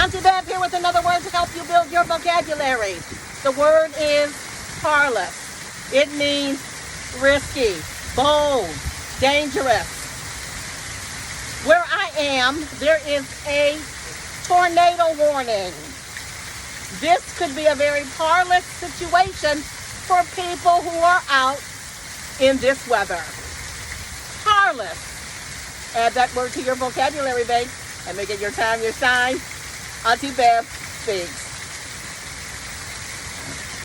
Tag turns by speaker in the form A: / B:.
A: Auntie Bev here with another word to help you build your vocabulary. The word is parlous. It means risky, bold, dangerous. Where I am, there is a tornado warning. This could be a very parlous situation for people who are out in this weather. Parlous. Add that word to your vocabulary bank and make it your time, your sign. Auntie Bev speaks.